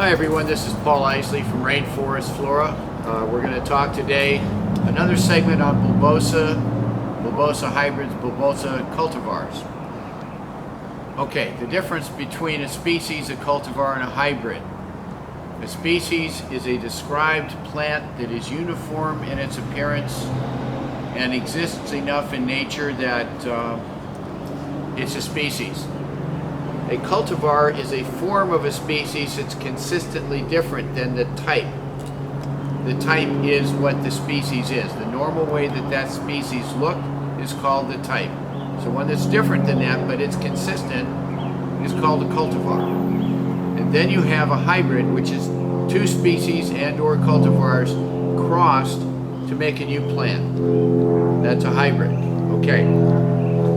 Hi everyone, this is Paul Isley from Rainforest Flora. We're going to talk today another segment on Bulbosa, Bulbosa hybrids, Bulbosa cultivars. Okay, the difference between a species, a cultivar, and a hybrid. A species is a described plant that is uniform in its appearance and exists enough in nature that it's a species. A cultivar is a form of a species that's consistently different than the type. The type is what the species is. The normal way that that species look is called the type. So one that's different than that, but it's consistent, is called a cultivar. And then you have a hybrid, which is two species and or cultivars crossed to make a new plant. That's a hybrid. Okay,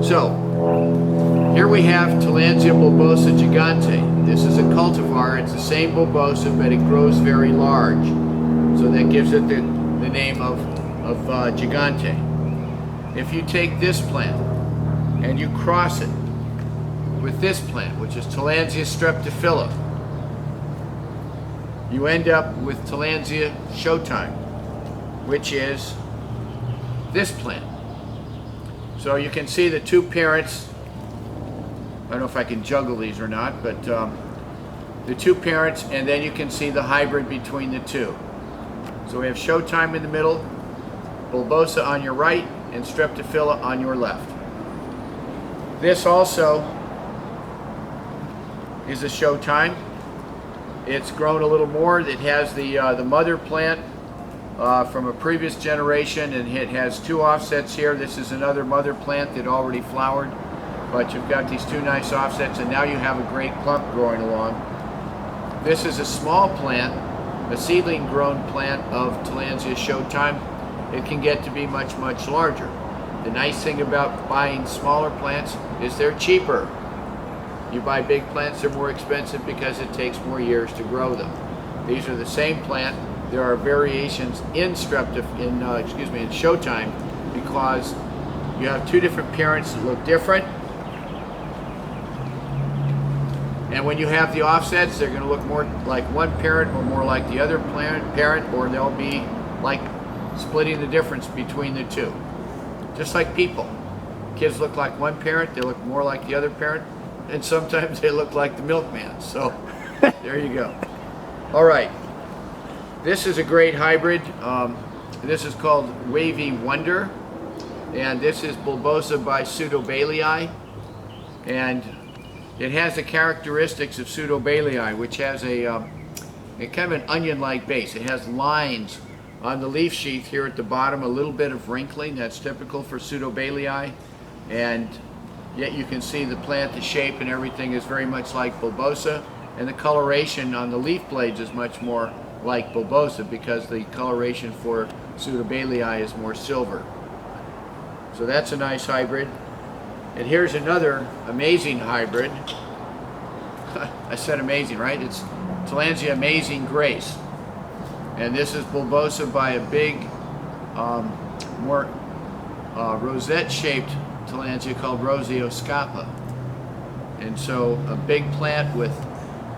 so here we have Tillandsia bulbosa gigante. This is a cultivar. It's the same bulbosa, but it grows very large. So that gives it the name of gigante. If you take this plant and you cross it with this plant, which is Tillandsia streptophila, you end up with Tillandsia showtime, which is this plant. So you can see the two parents. I don't know if I can juggle these or not, but the two parents, and then you can see the hybrid between the two. So we have showtime in the middle, bulbosa on your right, and streptophila on your left. This also is a showtime. It's grown a little more. It has the mother plant from a previous generation, and it has two offsets here. This is another mother plant that already flowered, but you've got these two nice offsets, and now you have a great clump growing along. This is a small plant, a seedling grown plant of Tillandsia showtime. It can get to be much, much larger. The nice thing about buying smaller plants is they're cheaper. You buy big plants, they're more expensive because it takes more years to grow them. These are the same plant. There are variations in showtime because you have two different parents that look different. And when you have the offsets, they're going to look more like one parent or more like the other parent, or they'll be like splitting the difference between the two. Just like people. Kids look like one parent, they look more like the other parent, and sometimes they look like the milkman. So there you go. All right. This is a great hybrid. This is called Wavy Wonder, and this is Bulbosa by Pseudobalei, and it has the characteristics of Pseudobalei, which has a kind of an onion-like base. It has lines on the leaf sheath here at the bottom, a little bit of wrinkling. That's typical for Pseudobalei, and yet you can see the plant, the shape and everything is very much like Bulbosa, and the coloration on the leaf blades is much more like Bulbosa because the coloration for Pseudobalei is more silver. So that's a nice hybrid. And here's another amazing hybrid. I said amazing, right? It's Tillandsia Amazing Grace. And this is Bulbosa by a big, more rosette-shaped Tillandsia called Roseoscapa. And so a big plant with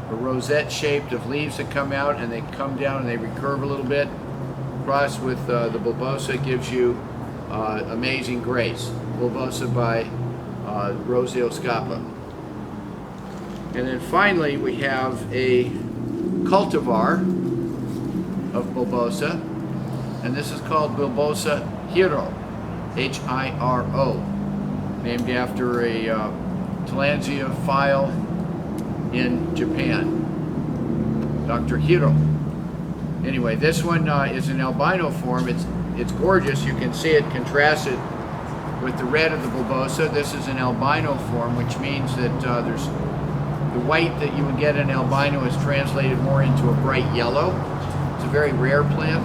a rosette shaped of leaves that come out and they come down and they recurve a little bit. Crossed with the Bulbosa gives you Amazing Grace. Bulbosa by Roseoscapa. And then finally we have a cultivar of Bulbosa, and this is called Bulbosa Hiro, H-I-R-O, named after a Tillandsia file in Japan, Dr. Hiro. Anyway, this one is an albino form. It's gorgeous. You can see it contrasted with the red of the Bulbosa. This is an albino form, which means that there's the white that you would get in albino is translated more into a bright yellow. It's a very rare plant,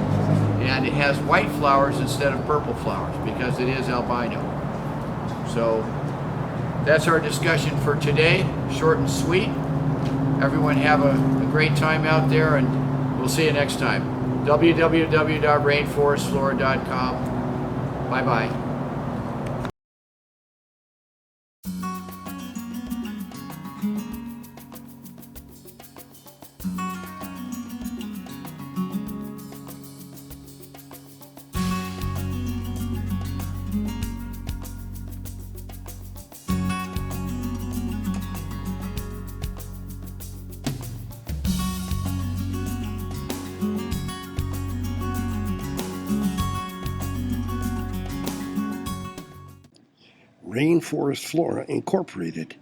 and it has white flowers instead of purple flowers because it is albino. So that's our discussion for today. Short and sweet. Everyone have a great time out there, and we'll see you next time. www.rainforestflora.com. Bye-bye. Rainforest Flora Incorporated